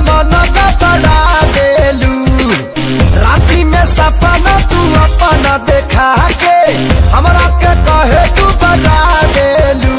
मन बड़ा देलू। राती में सपना तू अपना देखा के हमरा के कहे तू बता देलू।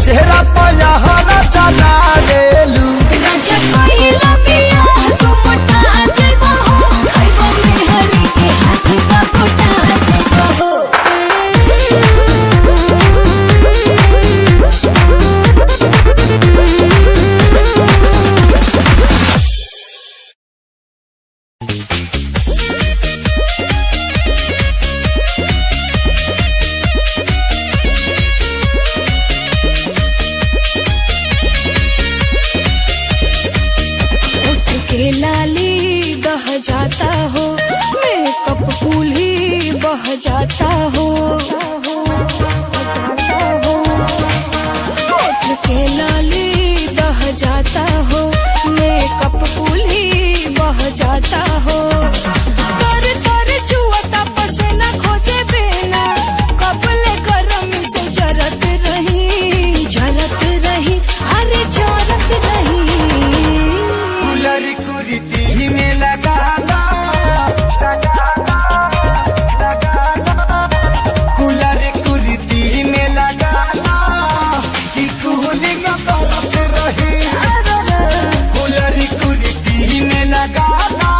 चेहरा पया हरा चला देलू। लाली बह जाता हो, मेकअप फूल ही बह जाता हो। होठ के लाली बह जाता हो, मेकअप फूल ही बह जाता हो। कर कर जुआता पसीना खोजे बिना, कपले गरम से जरत रही अरे जरत रही। कुर्ती में लगाना कूलर कुर्ती में लगाना कि कूलिंग करत रही। कूलर कुर्ती में लगाना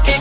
कि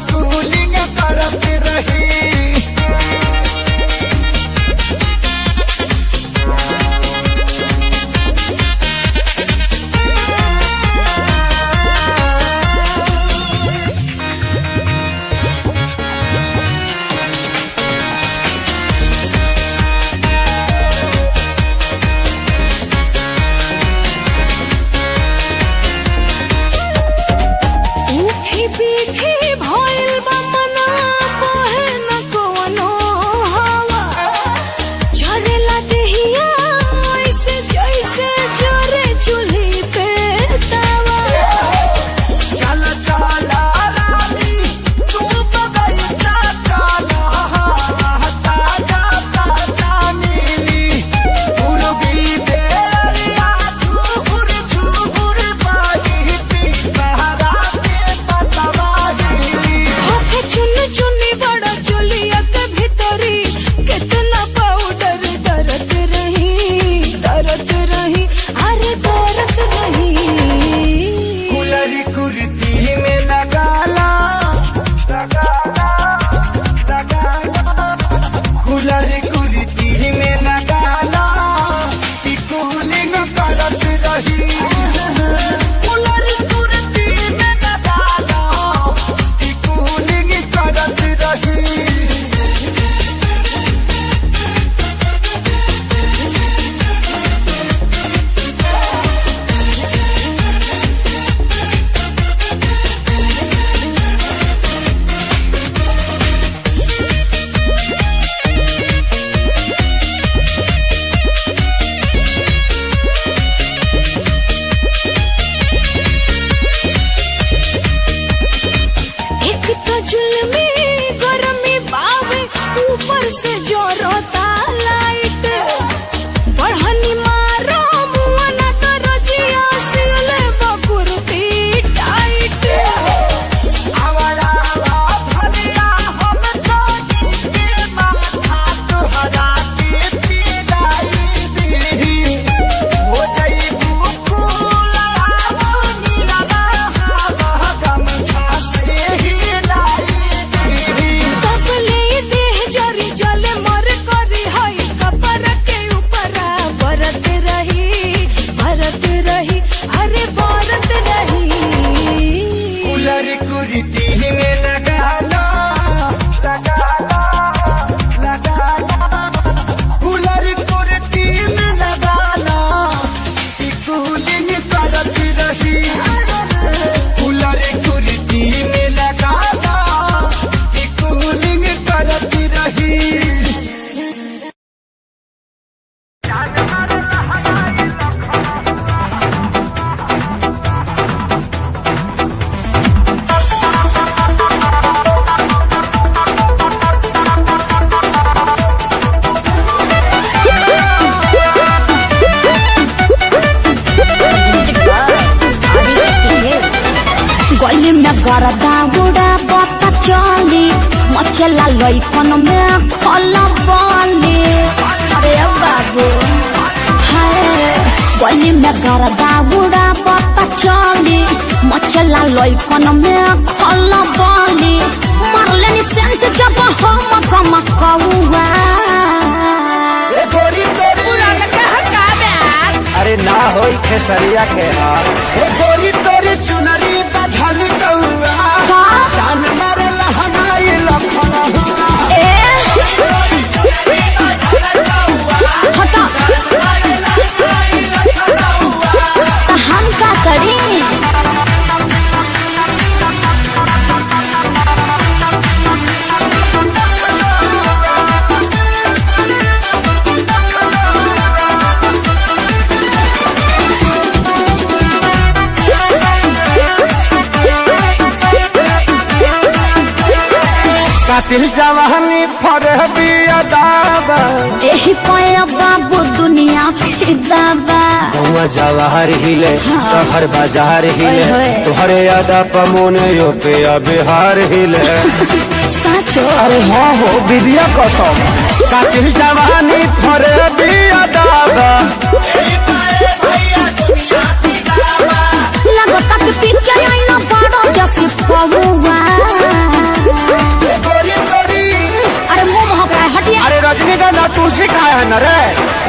ऊपर से जोरोता लाइट बढ़नी मारो मुआ ना तो रजिया सिले बकुरती टाइट आवारा भरिया हम तो के माथा तोहरा के पीड़ाई दी हो जाई बुकुल आवो नीला हवा गमछा से ही लाई दी तबले देह जरी जले मर करी हई कपर के ऊपर बरत रही अरे बरत रही कूलर कुर्ती में लगाना कूलर कुर्ती में लगाना कि कूलिंग करत रही कूलर कुर्ती में लगाना कि कूलिंग करत रही गली में गरदा उड़ा बता चली मचला लइकन में खला बाली अरे बाबू हाय गली में गरदा उड़ा बता चली मचला लइकन में खला बाली मारले नि सेंट जब हम कम कौआ गोरी तोरी अरे ना होई खेसरिया के हाल हे गोरी तोरी चुनरी बझल कौआ जान मारे लहनाई लखना हुआ हटा हम का करी कातिल जवानी फरहबी अदाबा एही पाया बाबू दुनिया फिदाबा गौवा जवाहर हिले शहर बाजार हिले ओए। तोहरे अदा पमोने यो पे बिहार हिले साचो अरे हाँ हो विद्या कसम कातिल जवानी फरहबी अदाबा लगता कि पीछे आई ना बड़ो जैसी पहुआ गोरी तोरी अरे मुंह महका है हटिया अरे रजनीगंधा तुलसी खाए है न रे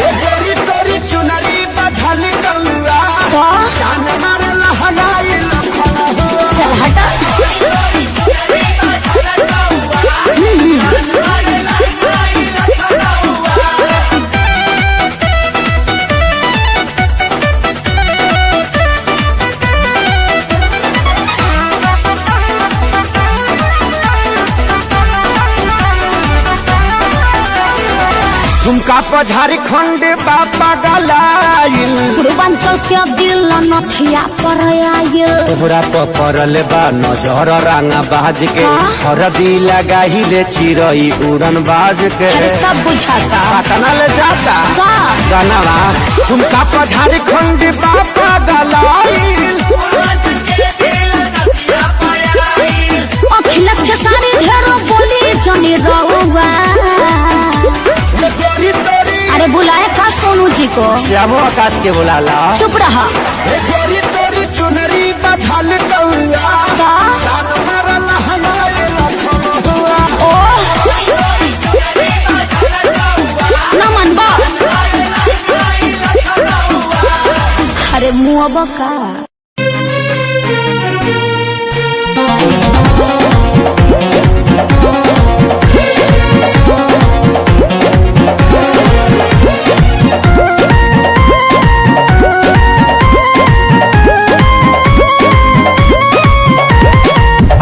ये गोरी तोरी चुनरी बझल कौआ तो जान मारे लहनाई लखना हुआ चल हटा झुमका पर झारखंड बापा गलाइल पूर्वांचल के दिल नथिया पर आयल तोहरा पर पड़ल बा नजर रांगा बाज के हाँ? हरदी लगाहिले चिरई उड़न बाज के अरे सब बुझाता पटना ले जाता का गानावा झुमका पर झारखंड बापा गलाइल अखिलेश के सारी ढेरों बोली जनी रहुआ गोरी तोरी अरे बुलाए का सोनू जी को श्यामो आकाश के बुलाला चुप रहा हे गोरी तोरी चुनरी बझल कौआ का जान मारे लहनाई लखना हुआ ओ न मनबा अरे मुआ का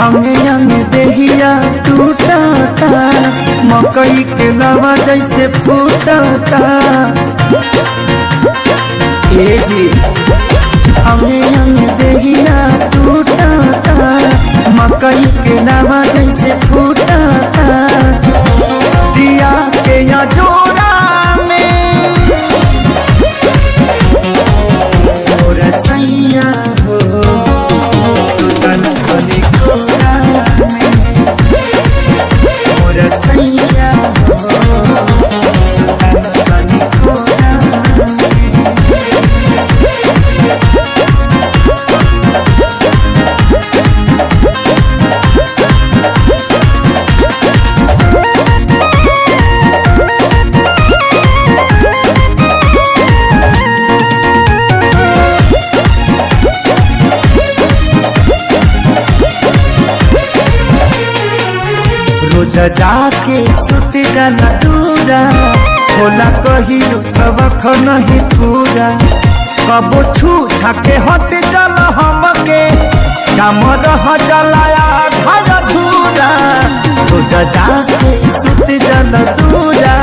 अंग अंग देहिया टूटता मकई के लवा जैसे फूटता ए जी अंग अंग देहिया टूटता मकई के लवा जैसे फूटता दिया जोरा में मोर सैया हो सुतल बनी कोरा में मोर सैया हो सुतल बनी कोरा में। रोज जाके सुत जाना दूरा होला कहियो सबक नहीं पूरा कबो छू छाके हट चल हमके काम रह चलाया घर धूरा रोज जाके सुत जाना दूरा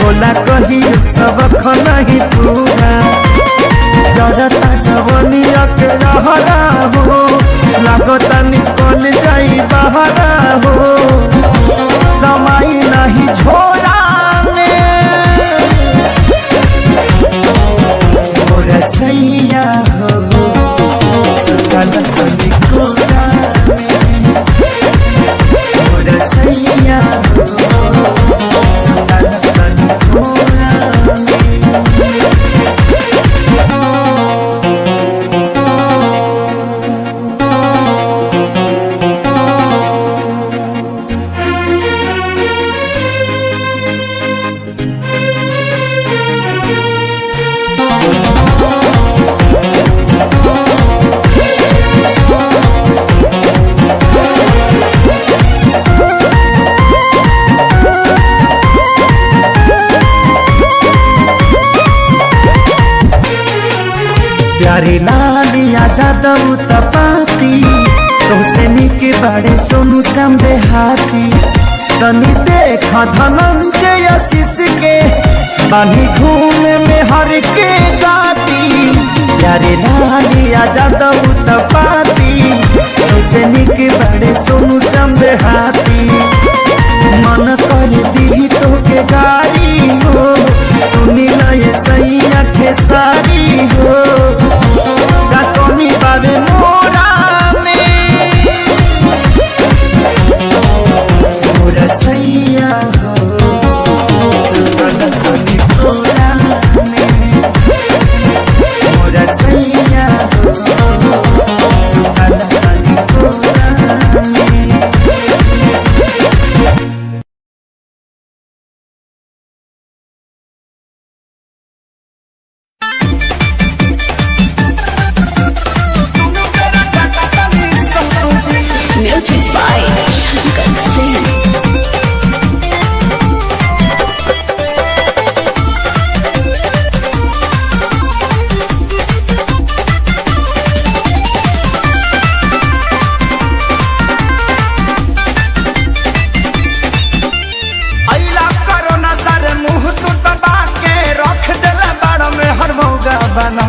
होला कहियो सबक नहीं पूरा जरता जवनिया के रहरा हो लागता निकल जाई बहरा हो समय नहीं छोड़ा में मोर सैया हो सुतल बनी कोरा में मोर सैया हो सुतल बनी कोरा में। प्यारे लालिया जादव तपाती तोसे निके बड़े सोनू समझे हाथी तनी देखा धनंजय आशीष के बानी घूमे में हर के गाती प्यारे लालिया जादव तपाती तोसे निके बड़े सोनू समझे हाथी मन कर दी तो के गाड़ी हो सुनी ना ये सैया खेसारी हो कमी बाबे मोरा में मोर सैया हो सुतल बनी कोरा में मोर सैया हो सुतल बनी कोरा में। Music by Shankar Singh. अइला कोरोना सर मुंह तू दबा के रख देला बाड़ में हर मौगा बना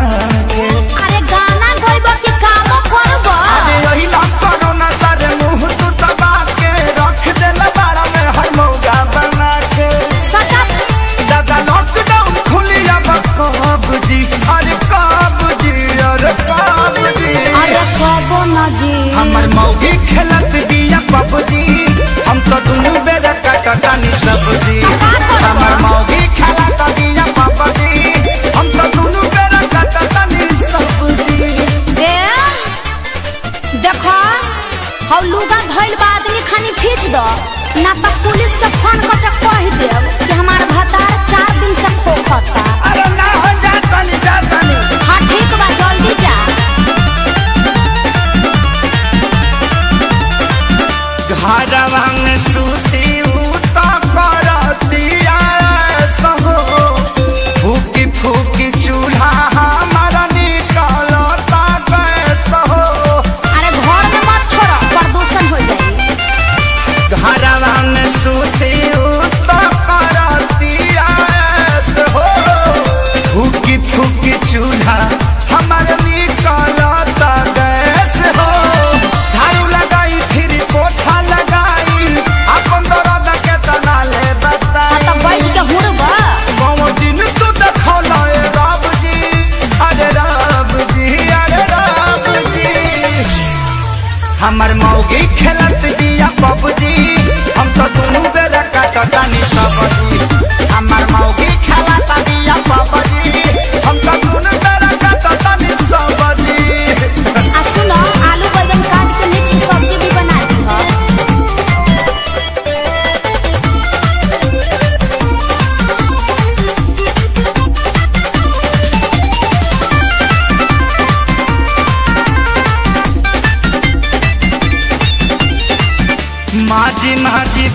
के अरे गाना गइबो कि काम करबो अरे अइला कोरोना सर मुंह तू दबा के रख देला बाड़ में हर मौगा बना के सका दादा लॉकडाउन खुली अब कब जी अरे कब जी अरे कब जी अरे कबो ना जी हमर मौगी खेलत बिया पबजी हम तो दुनू बेरा काटानी सब्जी हमर मौगी खेलत बिया पबजी हम तो दुनू बेरा काटानी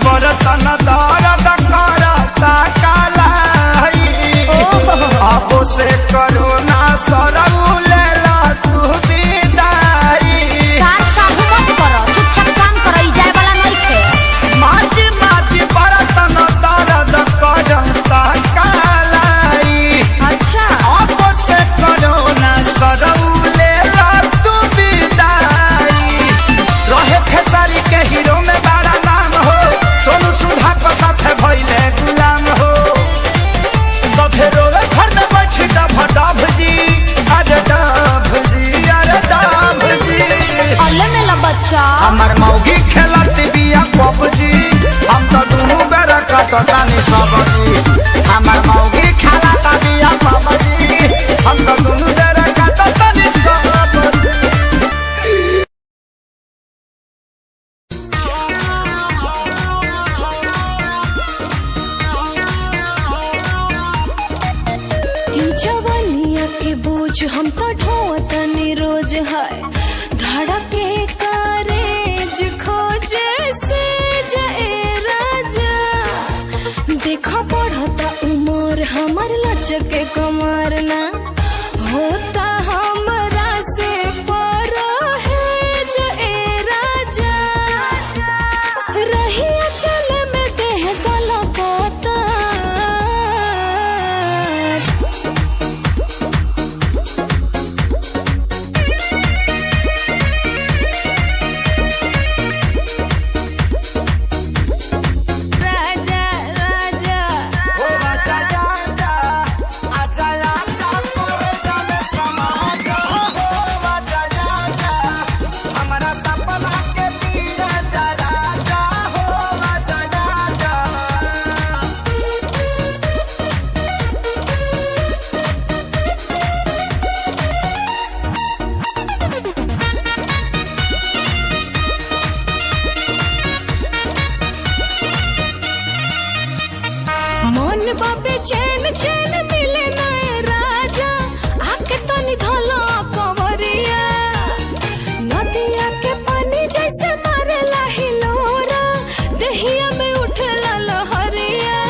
बरतन दर्द करता कालाई अब से करो ना सरऊ लेला तू विदाई साहू मत करो, चुपचाप काम करो, ई जाए वाला नहीं थे। माटी माटी बरतन दर्द करता कालाई अच्छा अब से करो ना सरऊ लेला तू विदाई रहे खेसारी के हीरो में बड़ा नाम हो सोनू सुधा को साथ भइले गुलाम हो सभे रोवे घर में बैठ डभ जी अरे डभ जी अल्ले मेला बच्चा हमर मौगी खेलत बिया पबजी हम तो दुनू बेरा कटतानी सबजी हमर मौगी खेलत बिया पबजी हम तो दुनू बेरा कटतानी सबजी जवानिया के बोझ हम तो ढोतनी रोज है धड़के कारेज खोजे से जाए राजा देखो बढ़ता उमर हमर लचके कमर ना होता हमरा से पर है जाए राजा रहिया चले में देह तलकता मन बाबे चैन चैन मिले नए राजा आके तो निधलो कंवरिया नदिया के पानी जैसे मारेला हिलोरा देहिया में उठला लहरिया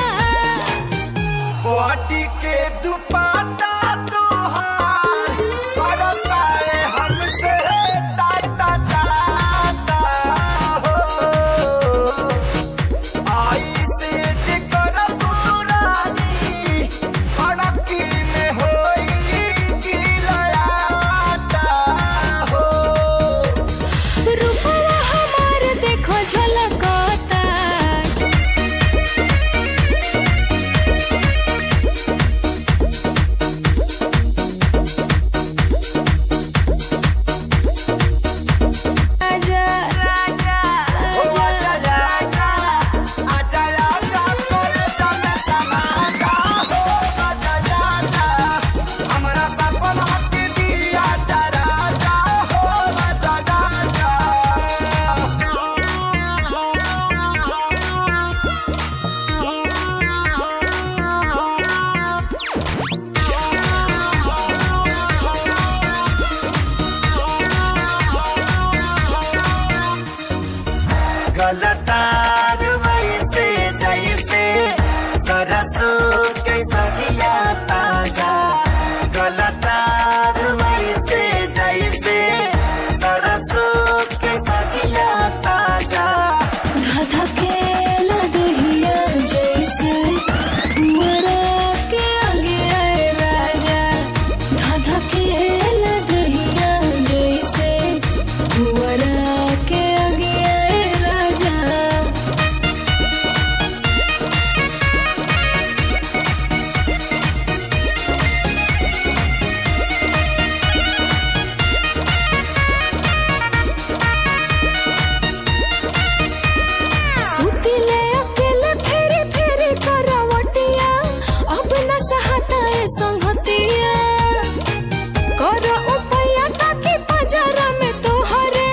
पार्टी के दुपट्टा तोहार करता है हमसे टाटा टाटा हो आई से जिकर पुरानी अड़की में होई गिलाटा हो रूपवा हमार देखो झलकता गलतार वैसे जैसे सरसों के सरिया ताजा गलतार वैसे जैसे सरसों के सरिया ताजा धधकेला दहिया जैसे मरा के आगे आए राजा धधकेला दहिया जैसे मरा के आगे आए राजा सुतिले अकेले फेरी फेरी करवटिया अब न सहता है संगतिया कर उपाया ताकि पजरा में तोहरे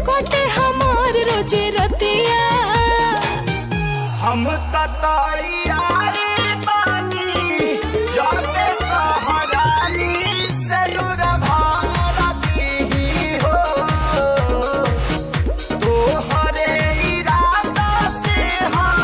कटे हमार रोजी रतिया हम तैयारी बानी जाके कहरानी जरूर भारती हो तोहरे इरादा से हम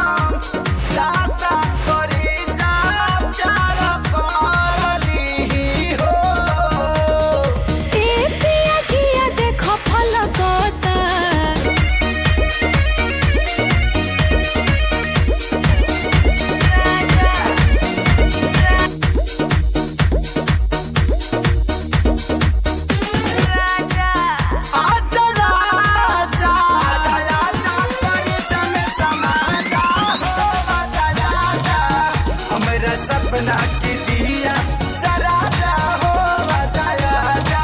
सपना की दिया जरा जा हो आजा जा।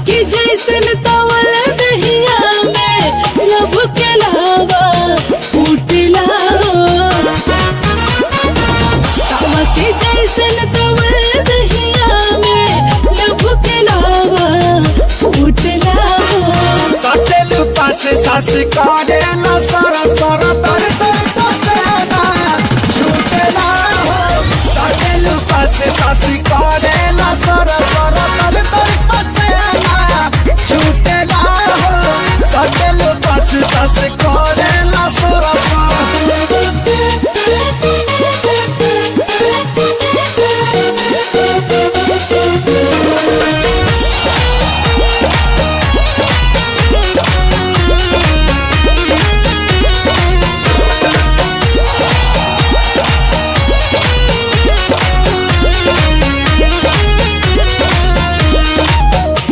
की जैसन तवल दहिया में लब के लावा फूटला तावा की जैसन तवल दहिया में लब के लावा फूटला सटेल पास सास करेला सर सर तर तर पसेना छूटेला हो। सटेल पास सास करेला सर सर तर तर पसेना छूटेला हो। सटेल पास सास करेला सर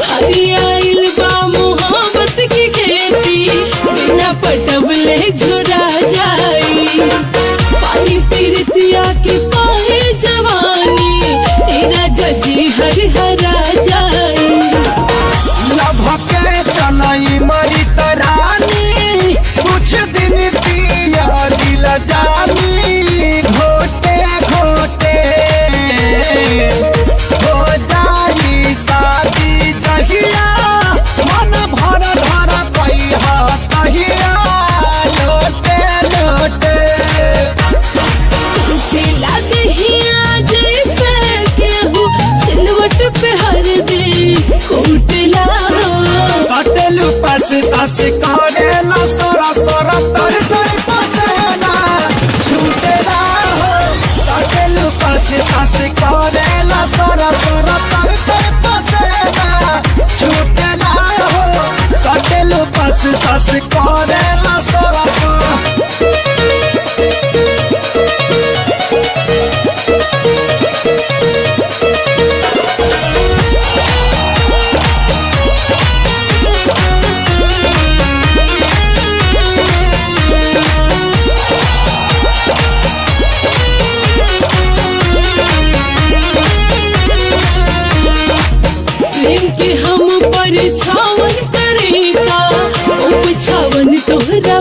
हरियाइल बा मोहब्बत की खेती बिना पटवले झुरा जाई पानी पीरतिया के पाए जवानी तेरा जजी हरिहरा जाई लभके चनई मरी तरानी कुछ दिन पिया दिल जानी घोटे घोटे हो जाई शादी जहिया मन भर धर पैहा कहिया लोटे लोटे खेला दहिया जैसे केहू सिलवट पे हर दे खूटला सटेल पास सास करेला सोरा सोरा तर तर पसेना छूटेला हो। सटेल पास सास करेला सोरा सोरा तर तर पसेना छूटेला हो। सटेल पास सास करेला सोरा सोरा प्रेम के हम पर छावन करेगा उप छावन तोहरा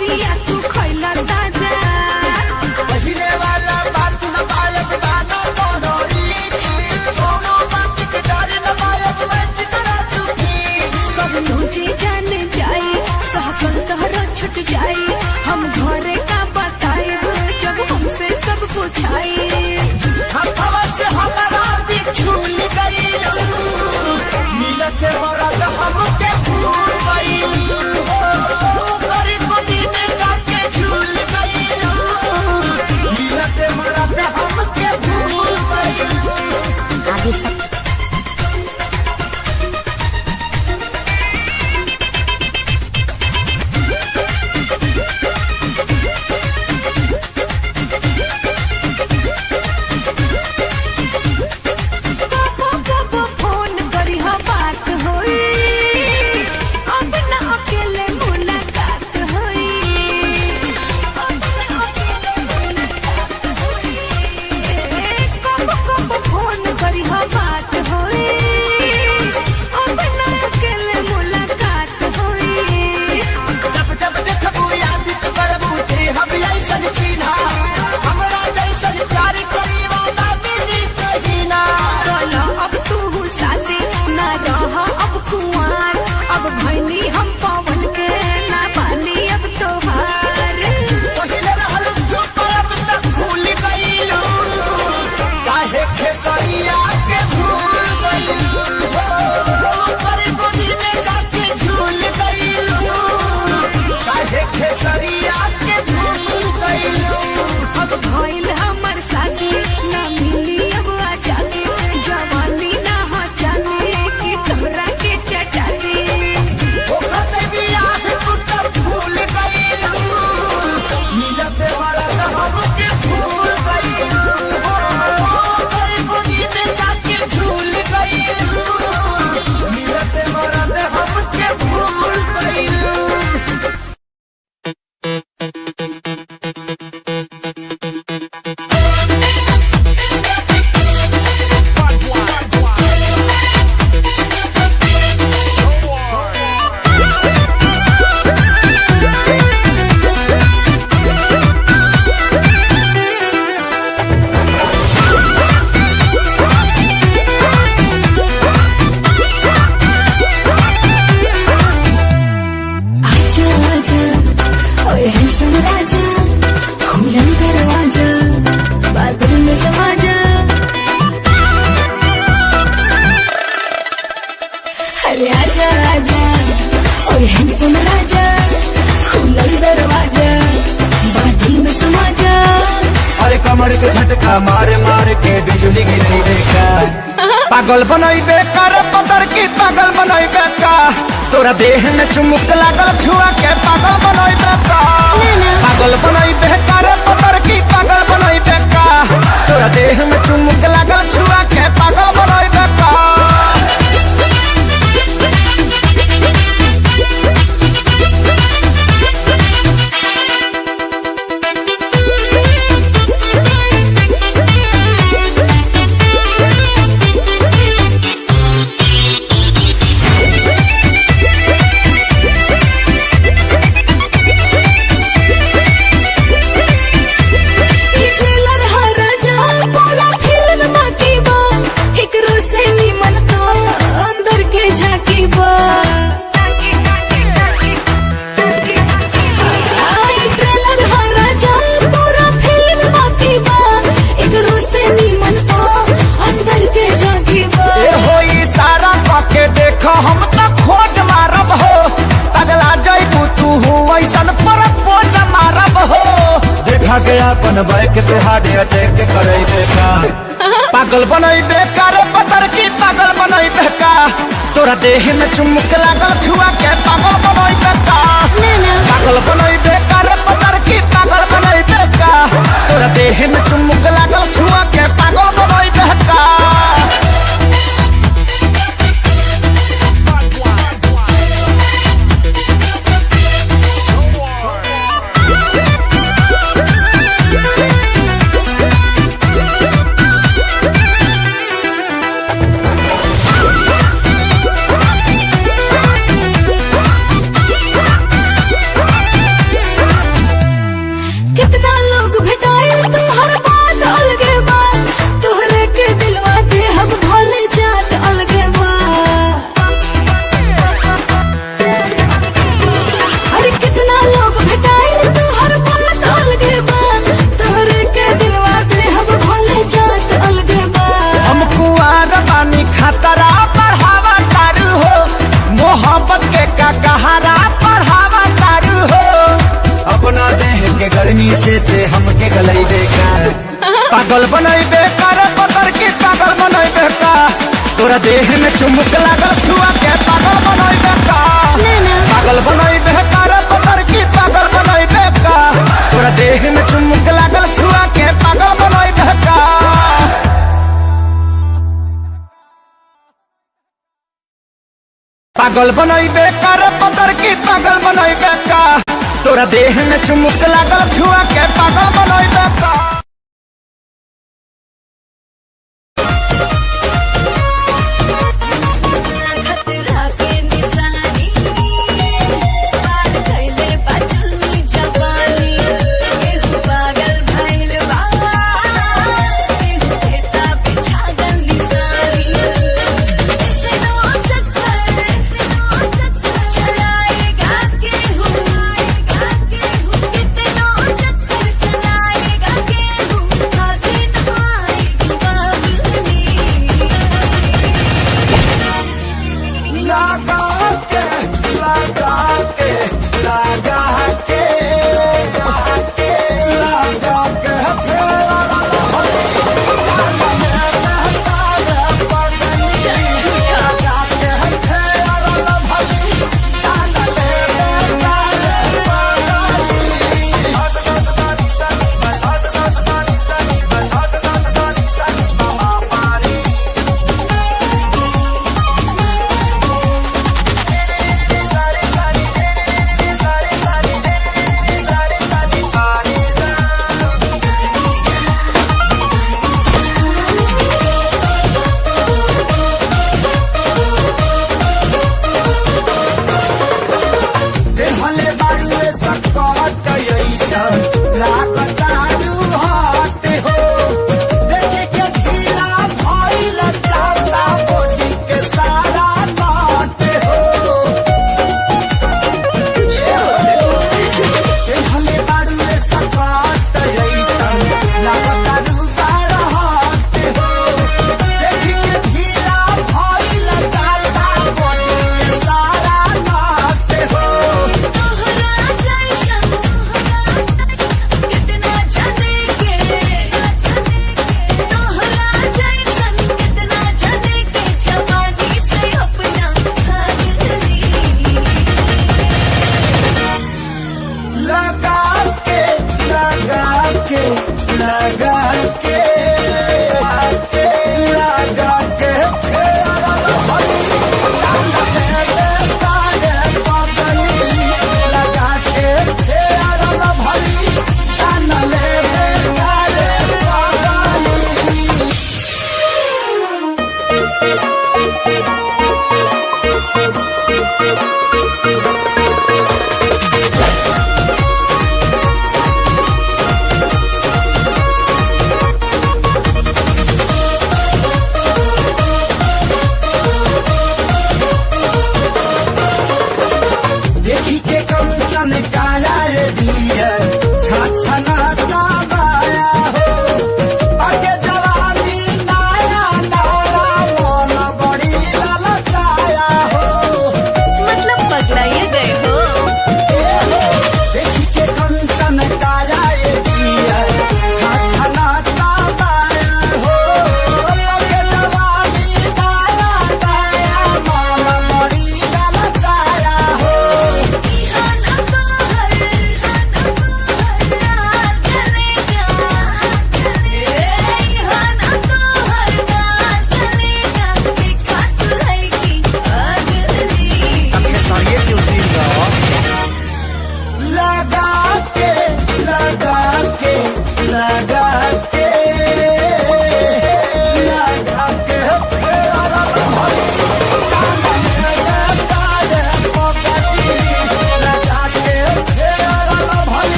लसिया तू खैला ताजा पहिले वाला बात न पायब दाना मोनोरी सोनो बात के डर न पायब वंच करा तू कब तुझे जान जाई सहकल तोहरा छुट जाई हम घरे का बताइब जब हमसे सब पूछाई हवा से हमारा बिछुल गई मिलत मरद हमके भूल गई गरीब गोदी में जाके झूल गई मिलत मरद हमके भूल गई आगे सब कबो फोन करी हा बात होई अब ना अकेले मुलाकात होई अब ना अकेले मुलाकात होई कबो फोन करी हा बात होई अब ना अकेले मुलाकात होई जब जब देखबू याद करबू ते हम ऐसन चिन्हा हमरा जैसन प्यार करी वाला मिली कहीं ना बोलो अब तू साथी ना रह अब कुंवार अब भैनी हम पवन के ना पानी अब तोहार पहिले रहल चुप अब तक भूल गईलू काहे खेसरिया के भूल गईलू गरीब गोदी में जाके झूल गईलू काहे खेसरिया के भूल गईलू अब भइल हमर साथी ना मिली अब आजादी जवानी ना हो जाने की तोहरा के चटाती ओखते बियाह तू तब भूल गईलू मिलत मरद हमके भूल गईलू गरीब गोदी में जाके झूल गईलू मिलत मरद हमके भूल गईलू आजा आजा ओए हैंडसम राजा खुला दरवाजा बादल में समा जा अरे आजा आजा ओए हैंडसम राजा खुला दरवाजा बादल में समा जा अरे कमर के झटका मारे मारे के बिजली गिरी बेका पागल बनई बेकार पतर की पागल बनई बेका तोरा देह में चुमुक लागल छुआ के पागल बनई बेका पागल बनई बेकार पतर की पागल बनई बेका तोरा देह में चुमुक लागल छुआ के पागल बनई बेका ई ट्रेलर हा राजा पूरा फिल्म बाकी बा एकरो से निमन तो अंदर के झांकी बा ई ट्रेलर हा राजा पूरा फिल्म बाकी बा एकरो से निमन तो अंदर के झांकी बा ए होई सारा पाके देखो हम तो खोज मारब हो पगला जइबू तू ऐसन पर पोज मारब हो देखा गया अपन बैक पे हार्ट अटैक करे बेका पागल बनई बेकार पतर की पागल बनई बेका तोरा देह में चुमुक लागल छुआ के पागल बनई बेका पागल बनई बेकार पतर की पागल बनई बेका तोरा देह में चुमुक लागल छुआ के पागल बनई बेका खतरा बढ़ावा तारू हो, मोहब्बत के का कहारा बढ़ावा तारू हो। अपना देह के गर्मी से ते हमके गलैबे का, पागल बनैबे का रे पतर की पागल बनैबे का, तोरा देह में चुमुक लागल छुआ के पागल बनैबे का, पागल बनैबे का रे पतर की पागल बनैबे का, तोरा देह में चुमुक लागल छुआ के पागल बनैबे का। पागल बनैबे का रे पतर की पागल बनैबे का, तोरा देह में चुमुक लागल छुआ के पागल बनैबे का। खतरा के निशानी पार कैले बाजुनी जवानी, केहू पागल भइल बा, केहू खेता पे छागल निशानी। इतनो चक्कर चलाएगा केहू, इतनो चक्कर चलाएगा केहू,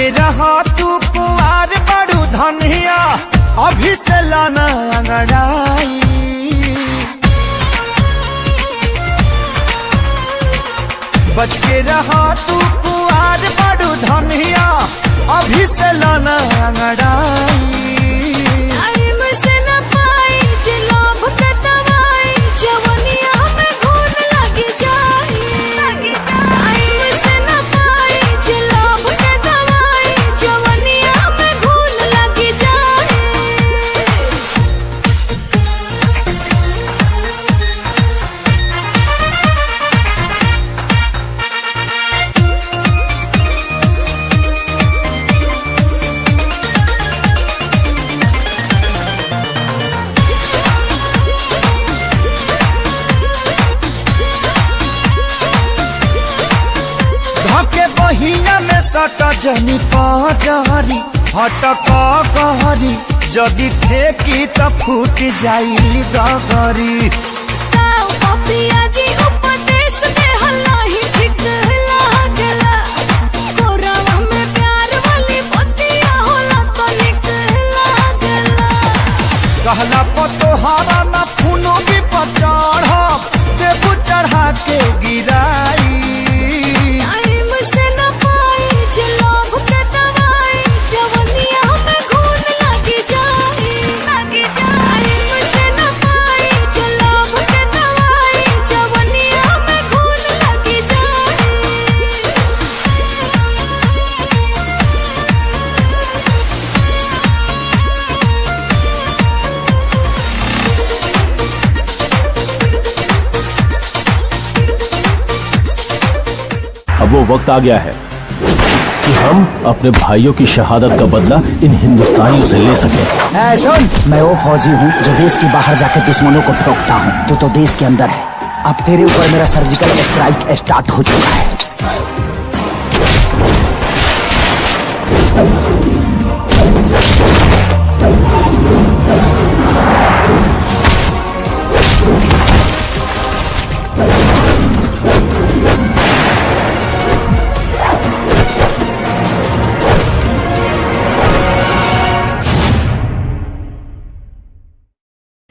के रहा तू कुंवार बड़ू धनिया अभी से लाना अंगड़ाई। बच के रहा तू कुंवार बड़ू धनिया अभी से लाना अंगड़ाई। महीना में सट जनी पजरी हटक कहरी जदि ठेकी त फूट जाई गगरी। कहला पतोहारा न फूनो भी पचढ़ देबू चढ़ा के गिराई। अब वो वक्त आ गया है कि हम अपने भाइयों की शहादत का बदला इन हिंदुस्तानियों से ले सकें। सुन, मैं वो फौजी हूँ जो देश के बाहर जाकर दुश्मनों को ठोकता हूँ। तू तो देश के अंदर है। अब तेरे ऊपर मेरा सर्जिकल स्ट्राइक स्टार्ट हो चुका है।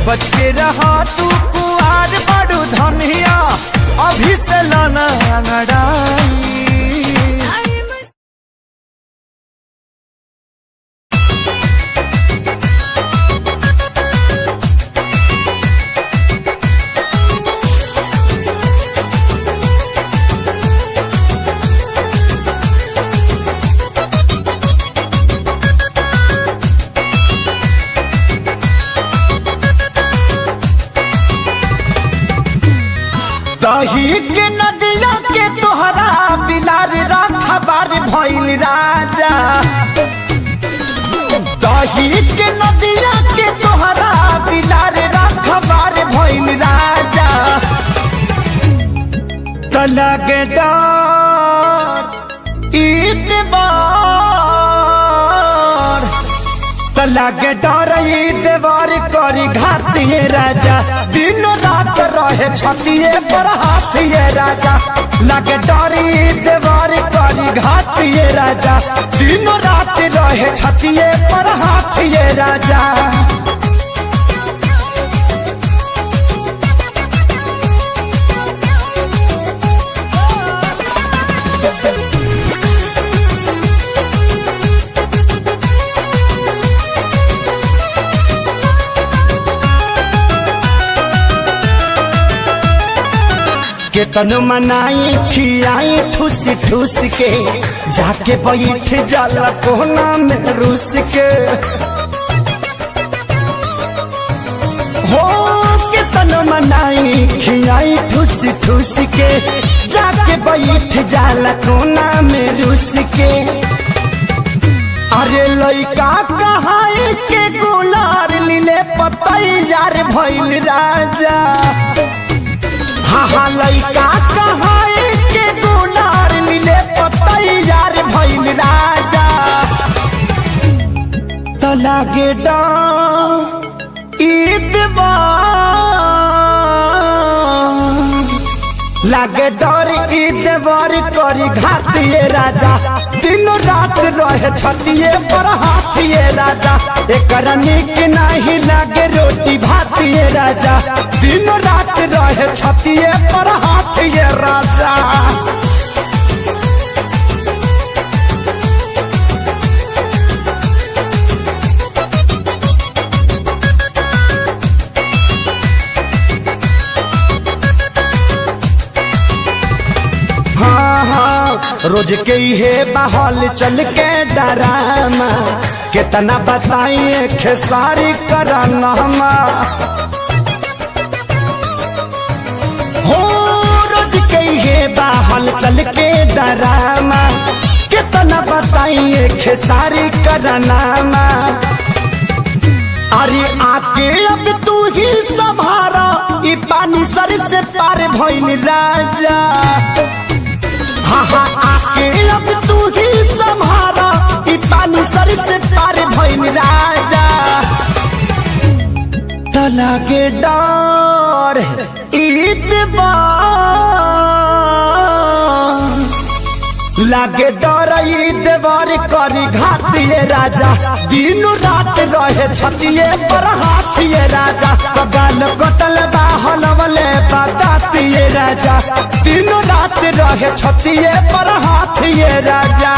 बच के रहा तू कुंवार बड़ू धनिया अभी से लाना अंगड़ाई। दही के नदिया के तोहरा बिलार राखबार भइल राजा। दही के नदिया के तोहरा बिलार राखबार भइल राजा। तलगे डर तलगे डर देवर करी घातिए राजा। दिन रात रहे छतिए पर हाथिए राजा। लगे डरी देवर करी घातिए राजा। दिन रात रहे छतिए पर हाथिए राजा। केतन मनाई खियाई ठूस ठूस के जाके बैठ जाला कोना में रूस के। हो केतन मनाई खियाई ठूस ठूस के जाके बैठ जाला कोना में रूस के। अरे लइका कहाई के गुलार लीले पतैयार भइल राजा। हाँ लइका कहाई के गुलार लीले पतैयार भइल राजा। तो लागे लागे डर ईद बर करी घातिए राजा। दिन दिन रात रहे छतिए पर हाथिए राजा एकरा निक नहीं लागे रोटी भातिए राजा दिन रात रहे छतिए पर हाथिए राजा। रोज के हे बहल चल के डरामा कितना बताइए खेसारी कराना हो रोज के हे बहल चल के डरामा कितना बताइए खेसारी कराना। अरे आके अब तू ही संभारा ई पानी सर से पार भइल राजा हाँ आके अब तू ही संभारा ई पानी सर से पार भइल राजा। तला के डर लागे डर ईदवार करी घातिए राजा दिन रात रहे छतिए पर हाथिए राजा गाल कटल बाहल वाले बतातिए राजा दिन रात रहे छतिए पर हाथिए राजा।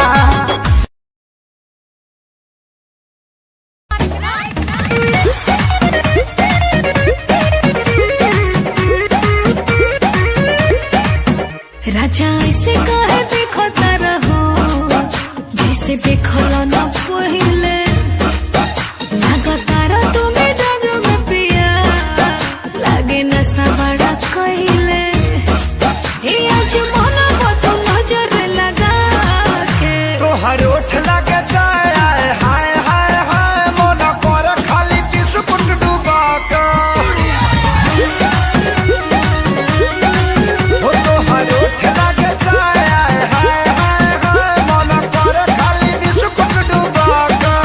राजा ऐसे कहे देखो रहो जैसे देखल न पहिले लगातार तुम्हें जाजो में पिया लागे नशा बड़ा कहिले आज मन को नजर लगा के तोहर ओठ लगे जाए हाय हाय हाय मन कर खाली बिस्कुट डुबा के हो तोहर ओठ लगे जाए हाय हाय हाय मन कर खाली बिस्कुट डुबा के।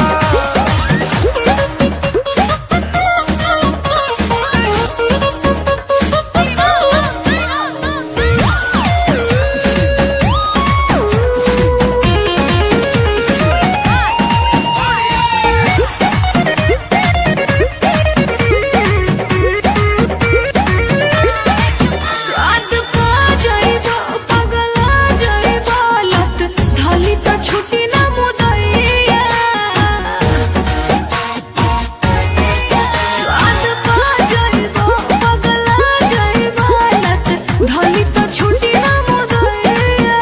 स्वाद पा जाइबो पगला जाइबो लत धली तो छुटी ना मुदैया स्वाद पा जाइबो पगला जाइबो लत धली तो छुटी ना मुदैया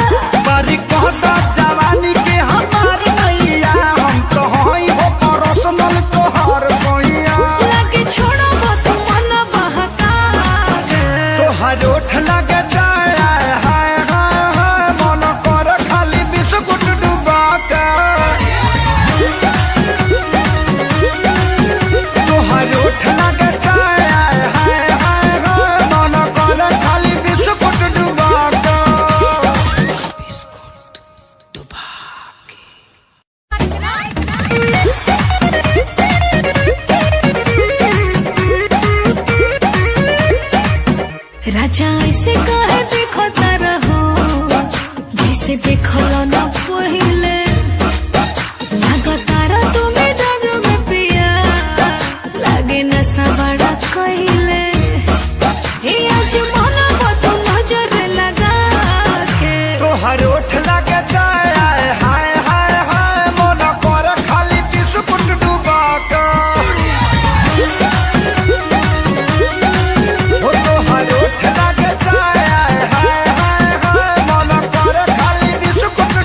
बारी कहता जवानी के हमार नैया हम तो हई हो पर्सनल तोहार सोइया लगे छोड़ो तो मन बहका के तोहर ओठ लगे जाए हाय हाय हाय मन कर खाली बिस्कुट डुबा के तोहर ओठ लगे जाए हाय हाय हाय मन कर खाली बिस्कुट डुबा के बिस्कुट डुबा राजा ऐसे कहे देखो रहो जैसे देखल न पहिले लगातार तुम्हें जाजो में पिया लागे नशा बड़ा कहिले आज मन को नजर लगा के तोहर ओठ लगे जाए हाय हाय हाय मन कर खाली बिस्कुट डुबा के हो तोहर ओठ लगे जाए हाय हाय हाय मन कर खाली बिस्कुट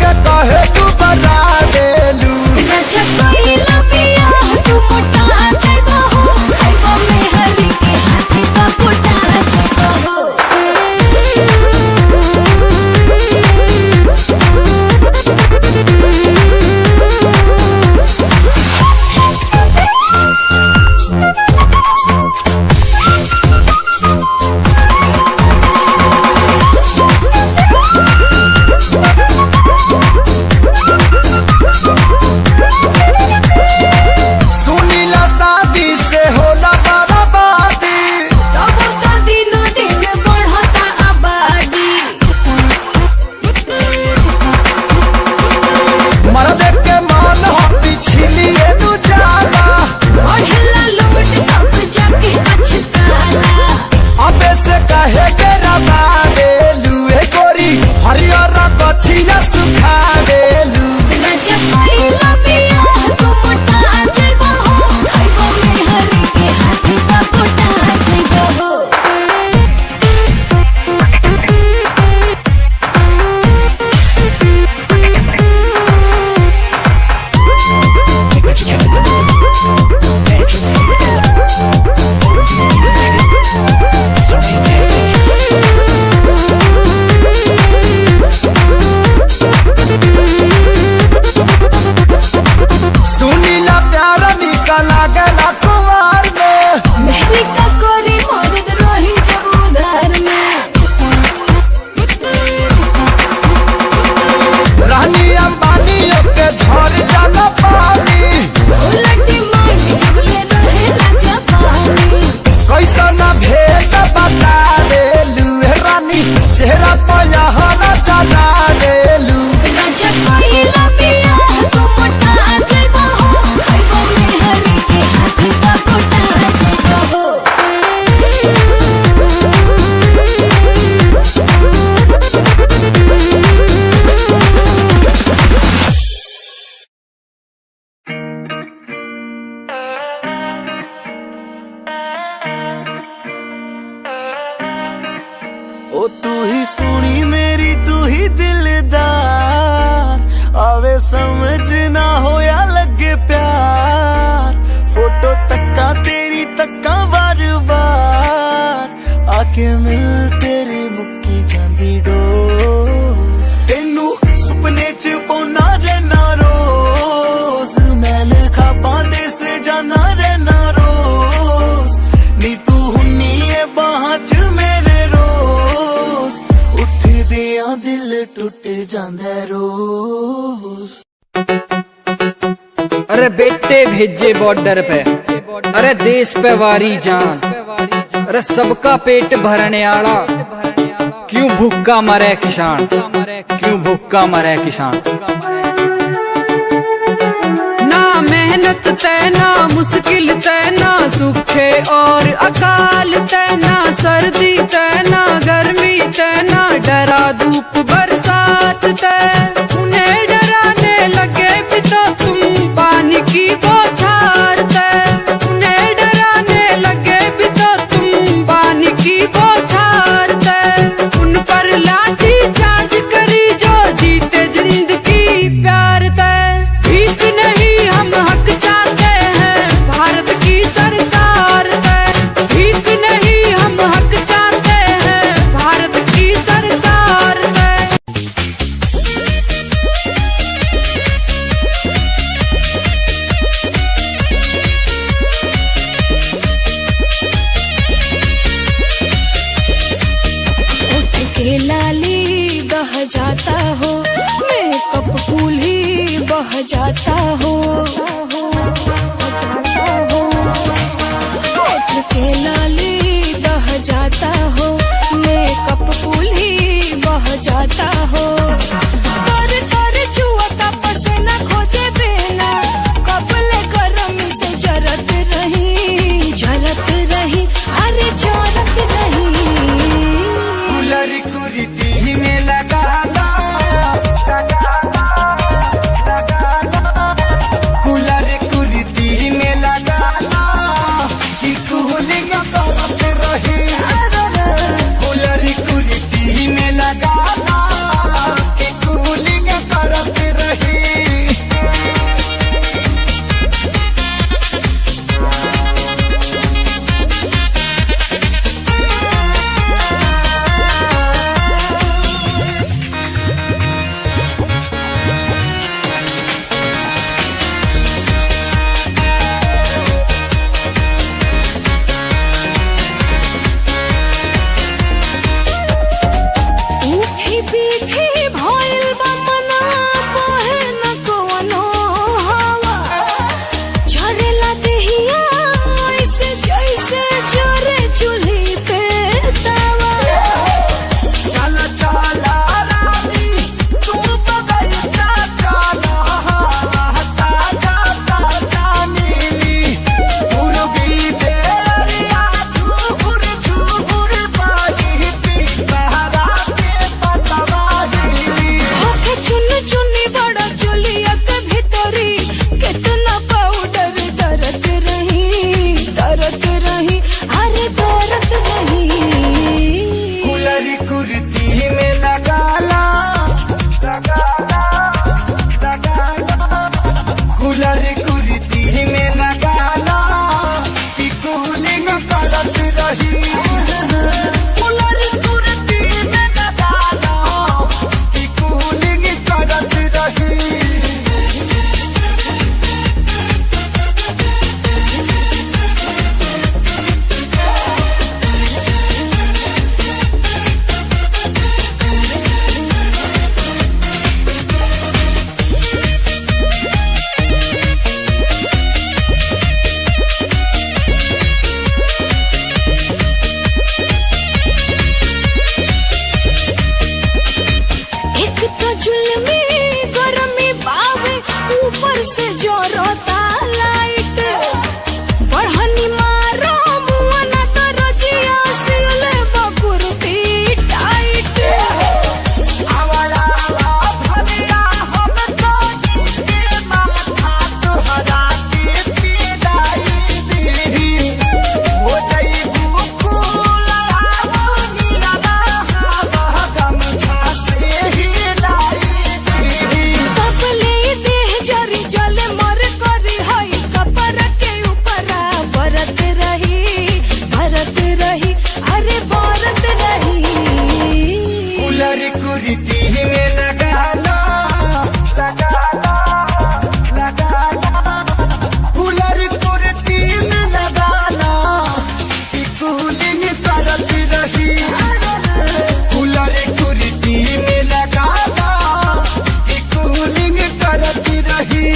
के कहे तू बना देलू। अच्छा कोइला पिया तू मोटा जाइबो हो, खाइबो में हरी के हाथी का कोटा जाइबो हो। सुनीला शादी से होला बर्बादी, तब तो दिनों दिन बढ़ता आबादी। मर्द के मान हो पिछलिए नु जाला, बढ़ला लोट तब जाके पछताला। अबे से कहे के रबा देलू। ए गोरी हरियर कथिया सुखा देलू। अच्छा कोइला पिया तू मोटा जाइबो हो, खाइबो में हरी के हाथी का कोटा जाइबो हो। सुनीला प्यारा निकला गला कुमार में, मेहरी का कोरी मर्द रही जब उधार में। रानी अंबानी के झड़ जाला पानी। उलटी मांडी झूले रहे ना जापानी। कैसा ना भेद बता देलू। ए रानी चेहरा पर हरा चला देलू। अच्छा कोइला पिया तू मोटा जाइबो हो, खाइबो में हरी के हाथी का कोटा जाइबो हो। ओ तू ही सोनी मेरी तू ही दिलदार, आवे समझ ना हो या लगे प्यार। फोटो तक्का तेरी तक्का बार बार, आके मिल तेरी मुक्की जांदी डोज। तेनू सुपने च पौना रहना रोज, मैल खापा दे से जाना रहना रोज। नी तू हुन्नी है बाहां च मेरे रोज, उठ दिया दिल टूट जांदा रोज। अरे बेटे भेजे बॉर्डर पे, अरे देश पे वारी जान, अरे सबका पेट भरने आला, क्यों भूखा मरे किसान, क्यों भूखा मरे किसान। ना मेहनत तय ना मुश्किल तय ना सूखे और अकाल तय ना सर्दी तय ना गर्मी तय ना डरा धूप बरसात तय। उन्हें डराने लगे भी तो तुम पानी की बौछार तय। उन्हें डराने लगे भी तो तुम पानी की बौछार तय। उन पर लाठी चार्ज करी जो जीते जिंदगी प्यार तय। भीख नहीं हम हक चाहते हैं भारत की सरकार तय। भीख नहीं हम हक चाहते हैं भारत की सरकार तय। उठ के लाली बह जाता हो, मेकअप कूल ही बह जाता हो। उठ के लाली बह जाता हो, मेकअप कूल ही बह जाता हो। कर कर जुआ का पसीना खोजे बिना, कपले गरम से जरत रही अरे जरत रही। गुलरी कुरीती में लगा ला, कुर्ती में लगाना कूलर कुर्ती में लगाना कि कूलिंग करती रही कूलर कुर्ती में लगाना कि कूलिंग करती रही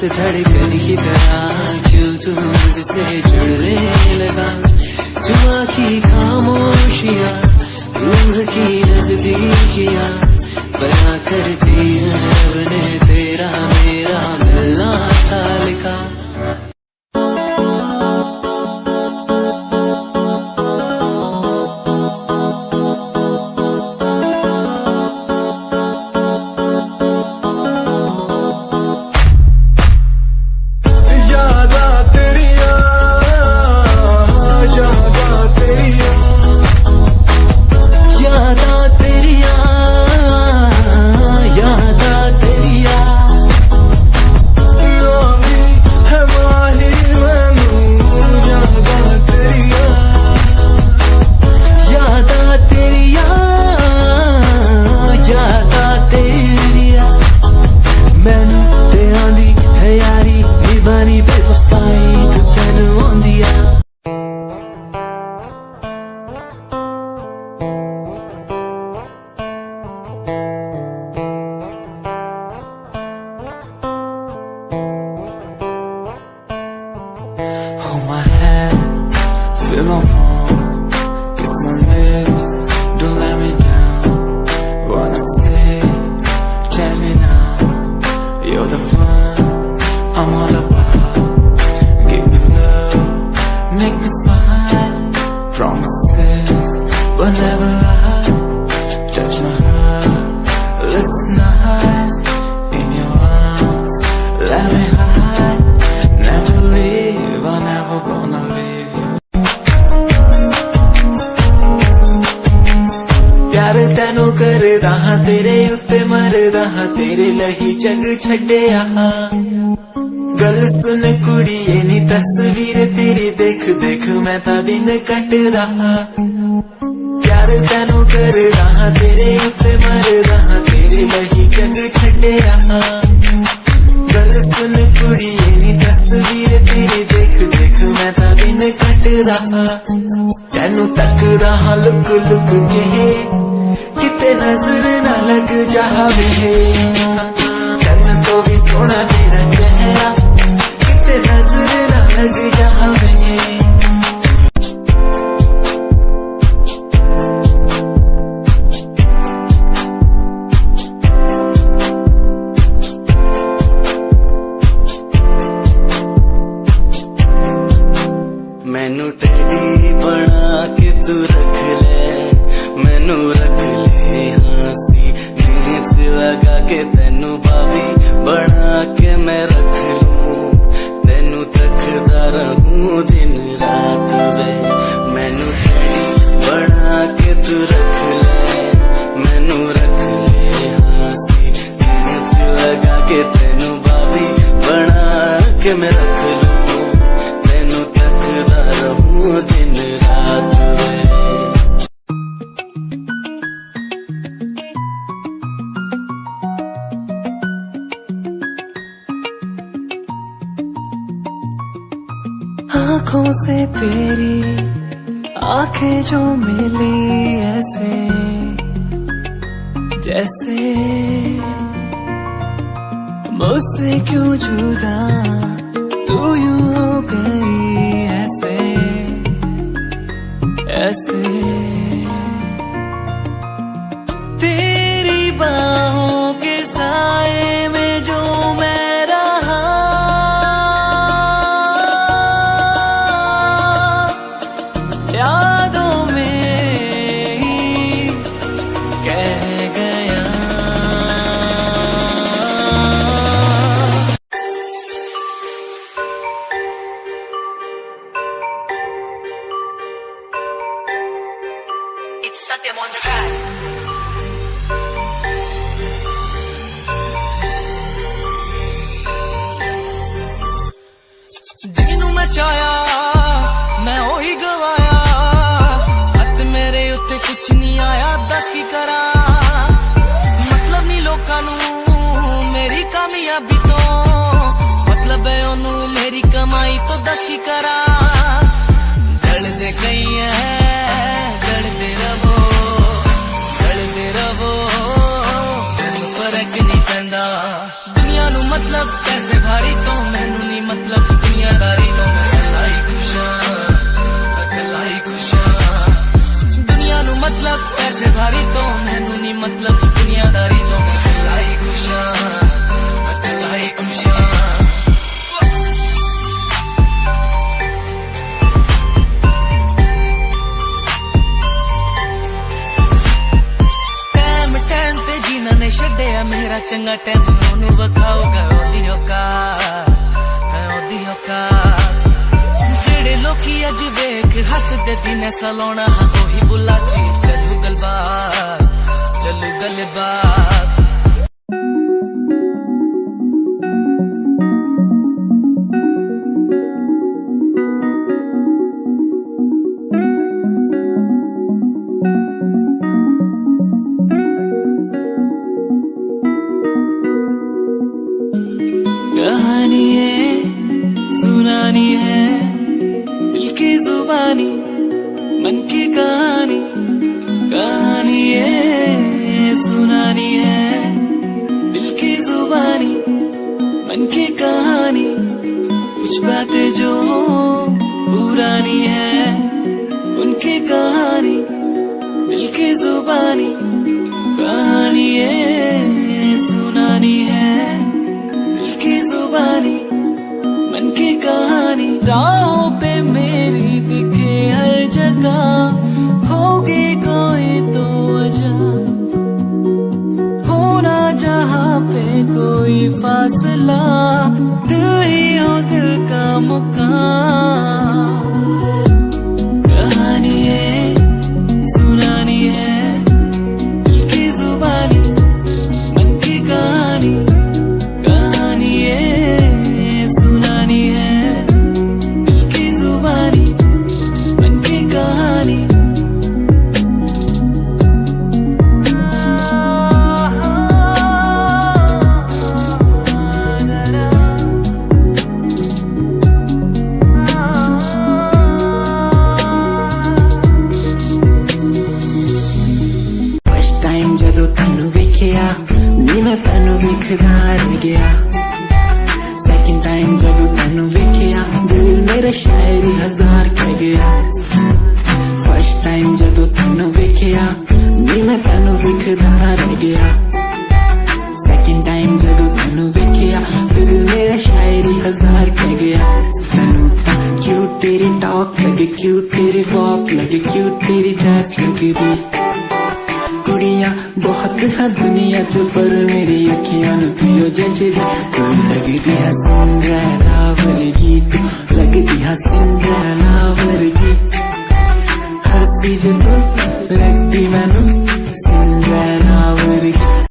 धड़कन की तरह क्यों तू मुझसे जुड़ने लगा। जुआ की खामोशियाँ रूह की नजदीकियाँ बयां करती हैं रब ने तेरा मेरा मिलना था लिखा। Fill my phone, kiss my lips, don't let me down. Wanna say, tell me now, you're the fun I'm all about. Give me love, make me smile. Promises, but never lie. Touch my heart, listen nice. In your arms, let me hide. Never leave, I'm never gonna leave you. प्यार तैनू करदा हां, तेरे उत्ते मरदा हां, तेरे लही जग छड्डिया। गल सुन कुड़िए नी तस्वीर तेरी देख देख मैं ता दिन कटदा। प्यार तैनू करदा हां, तेरे उत्ते मरदा हां, तेरे लही जग छड्डिया। गल सुन कुड़िए नी तस्वीर तेरी देख देख मैं ता दिन कटदा। तैनू तकदा हां लुक लुक के, किते नजर ना लग जावे। चन्न तो भी सोना तेरा चेहरा, किते नजर ना लग जावे। मैनू टेडी बना के तू रख ले, मैनू रख ले हंसी नीच लगा के, तेनू भाभी बना के मैं रख लूं, तेनू तकदा रहूं दिन रात वे। मैनू टेडी बना के तू रख ले, मैनू रख ले हंसी नीच लगा के, तेनू भाभी बना के मैं रख लूं, तेनू तकदा रहूं दिन रात वे। आँखों से तेरी आंखें जो मिली ऐसे, जैसे मुझसे क्यों जुदा तू यूं हो गई ऐसे ऐसे। तेरी बाहों के साए में जो मैं रहा, यादों में ही कह गया। It's Satyam on the track. Jinnu मैं चाया मैं ओही गवाया, हथ मेरे उत्ते कुछ नहीं आया, दस की करा। मतलब नहीं लोकां नू मेरी कामयाबी तो, मतलब है ओनू मेरी कमाई तो, दस की करा। जलदे गई है जलदे रवो, जलदे रवो, मैनू फर्क नहीं पैंदा। दुनिया नू मतलब पैसे भारी तो, मैनू नहीं मतलब दुनियादारी तो। मैं कला ही खुशा, मैं कला ही खुशा। दुनिया नू मतलब पैसे भारी तो, मैनू नहीं मतलब दुनियादारी तो। मैं कला ही खुशा, मैं कला ही खुशा। टाइम ते जीना ने छड्डिया मेरा चंगा टाइम ओनू वखाओगा ओदी औकात है, ओदी औकात। जेड़े लोकी अज वेख हसदे दिने सलोना हाँ, ओही बुला ची चलू गलबात, चलू गलबात। कहानी है सुनानी है, दिल की जुबानी मन की कहानी। कहानी है सुनानी है, दिल की जुबानी मन की कहानी। कुछ बातें जो पुरानी है, की कहानी, दिल की जुबानी, कहानी ये सुनानी है। दिल की जुबानी, मन की कहानी, राहों पे मेरी दिखे हर जगह। होगी कोई तो वजह, होना जहाँ पे कोई फासला, दिल ही हो दिल का मुकाम। कहानी ये सुनानी है, दिल की जुबानी, मन की कहानी, कहानी ये सुनानी है। दिल की जुबानी, मन की कहानी। फर्स्ट टाइम जदों तैनू वेखिया नी मैं तैनू वेखदा रह गया। सेकंड टाइम जदों तैनू वेखिया दिल मेरा शायरी हजार कह गया। फर्स्ट टाइम जदों तैनू वेखिया नी मैं तैनू वेखदा रह गया। सेकंड टाइम जदों तैनू वेखिया दिल मेरा शायरी हजार कह गया। तैनू तां क्यूट तेरी टॉक लगे, क्यूट तेरी वॉक लगे, क्यूट तेरी ड्रेस लगे दी। कुड़ियां बहुत है दुनिया च पर मेरी अखियां नू तू जचदी। तू लगदी है सिंड्रेला वर्गी, तू लगदी है सिंड्रेला वर्गी। हंसदी जो तू लगदी मैनू